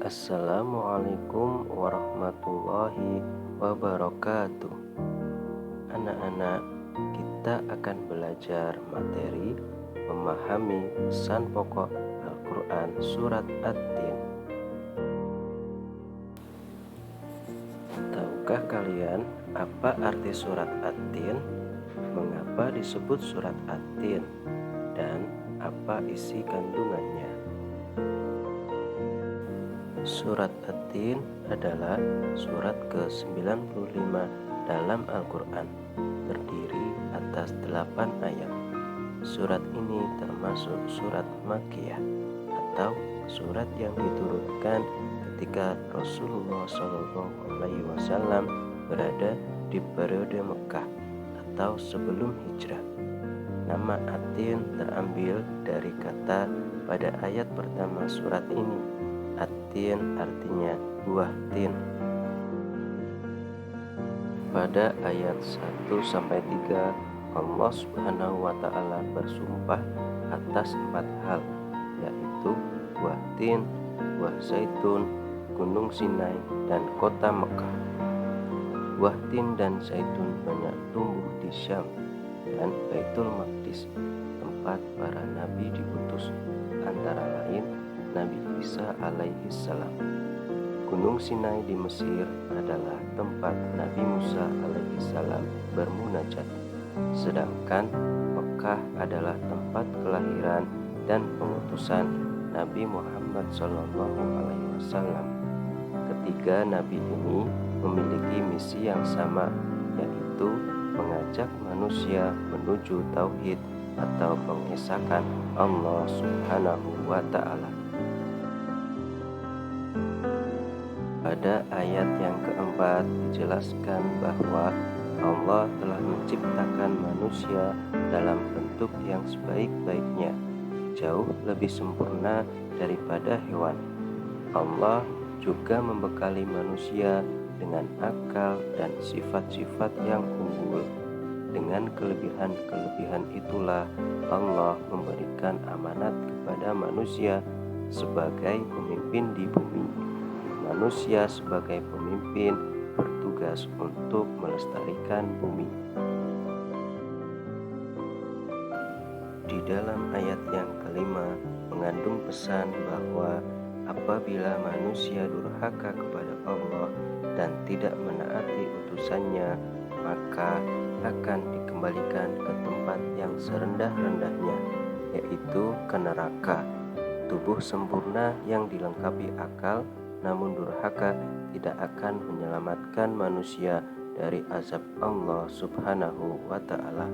Assalamualaikum warahmatullahi wabarakatuh. Anak-anak, kita akan belajar materi memahami pesan pokok Al-Quran Surat At-Tin. Tahukah kalian apa arti Surat At-Tin? Mengapa disebut Surat At-Tin? Dan apa isi kandungannya? Surat At-Tin adalah surat ke-95 dalam Al-Quran, terdiri atas 8 ayat. Surat ini termasuk surat Makkiyah atau surat yang diturunkan ketika Rasulullah SAW berada di periode Mekah atau sebelum hijrah. Nama At-Tin terambil dari kata pada ayat pertama surat ini. At-Tin artinya buah tin. Pada ayat 1-3 Allah Subhanahu wa Ta'ala bersumpah atas 4 hal, yaitu buah tin, buah zaitun, gunung Sinai, dan kota Mekah. Buah tin dan zaitun banyak tumbuh di Syam dan Baitul Maqdis, tempat para nabi diutus, antara lain Nabi Isa alaihi salam. Gunung Sinai di Mesir adalah tempat Nabi Musa alaihi salam bermunajat, sedangkan Mekah adalah tempat kelahiran dan pengutusan Nabi Muhammad SAW. Ketiga nabi ini memiliki misi yang sama, yaitu mengajak manusia menuju tauhid atau mengesahkan Allah Subhanahu wa Ta'ala. Pada ayat yang keempat dijelaskan bahwa Allah telah menciptakan manusia dalam bentuk yang sebaik-baiknya, jauh lebih sempurna daripada hewan. Allah juga membekali manusia dengan akal dan sifat-sifat yang unggul. Dengan kelebihan-kelebihan itulah Allah memberikan amanat kepada manusia sebagai pemimpin di bumi. Manusia sebagai pemimpin bertugas untuk melestarikan bumi. Di dalam ayat yang kelima mengandung pesan bahwa apabila manusia durhaka kepada Allah dan tidak menaati utusannya, maka akan dikembalikan ke tempat yang serendah-rendahnya, yaitu ke neraka. Tubuh sempurna yang dilengkapi akal, namun durhaka tidak akan menyelamatkan manusia dari azab Allah Subhanahu wa Ta'ala.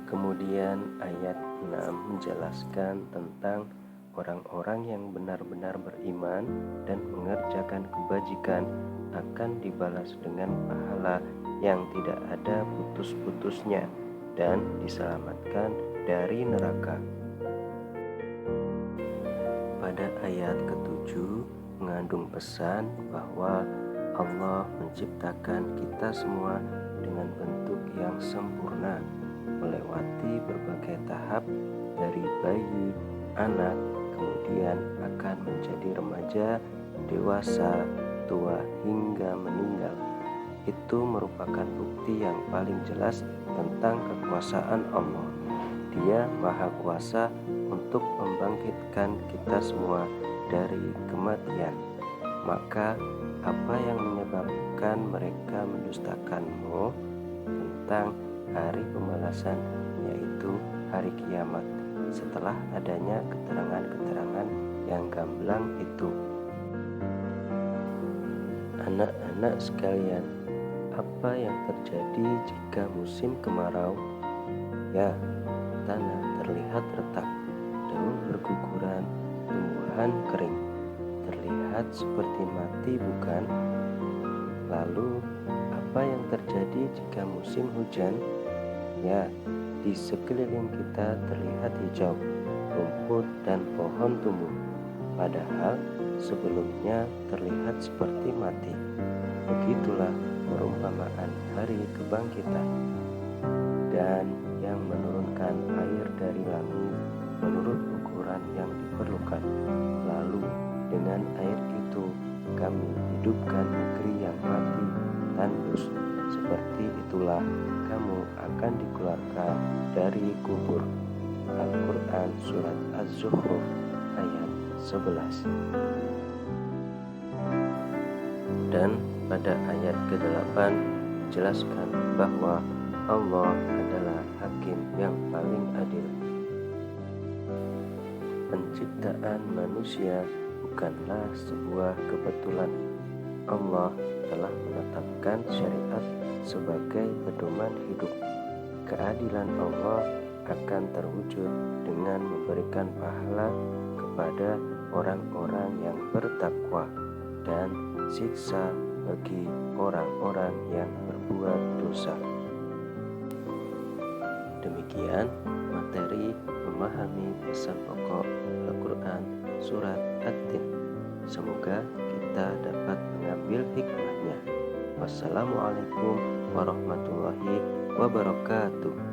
Kemudian ayat 6 menjelaskan tentang orang-orang yang benar-benar beriman dan mengerjakan kebajikan akan dibalas dengan pahala yang tidak ada putus-putusnya dan diselamatkan dari neraka. Pada ayat ke-7 mengandung pesan bahwa Allah menciptakan kita semua dengan bentuk yang sempurna, melewati berbagai tahap dari bayi, anak, kemudian akan menjadi remaja, dewasa, tua, hingga meninggal. Itu merupakan bukti yang paling jelas tentang kekuasaan Allah. Dia Maha Kuasa untuk membangkitkan kita semua dari kematian. Maka apa yang menyebabkan mereka mendustakanmu tentang hari pembalasan, yaitu hari kiamat, setelah adanya keterangan-keterangan yang gamblang itu? Anak-anak sekalian, apa yang terjadi jika musim kemarau? Ya, tanah terlihat retak, daun berguguran, tumbuhan kering, terlihat seperti mati, bukan? Lalu, apa yang terjadi jika musim hujan? Ya, di sekeliling kita terlihat hijau, rumput dan pohon tumbuh, padahal sebelumnya terlihat seperti mati. Begitulah perumpamaan hari kebangkitan. Dan yang menurunkan air dari langit menurut ukuran yang diperlukan. hancurkan. Lalu dengan air itu kami hidupkan negeri yang mati tandus. Seperti itulah kamu akan dikeluarkan dari kubur. Al-Quran Surat Az-Zukhruf ayat 11. Dan pada ayat ke-8 jelaskan bahwa Allah adalah hakim yang paling adil. Penciptaan manusia bukanlah sebuah kebetulan. Allah telah menetapkan syariat sebagai pedoman hidup. Keadilan Allah akan terwujud dengan memberikan pahala kepada orang-orang yang bertakwa dan siksa bagi orang-orang yang berbuat dosa. Demikian materi memahami pesan pokok Al-Quran Surat At-Tin. Semoga kita dapat mengambil hikmahnya. Wassalamualaikum warahmatullahi wabarakatuh.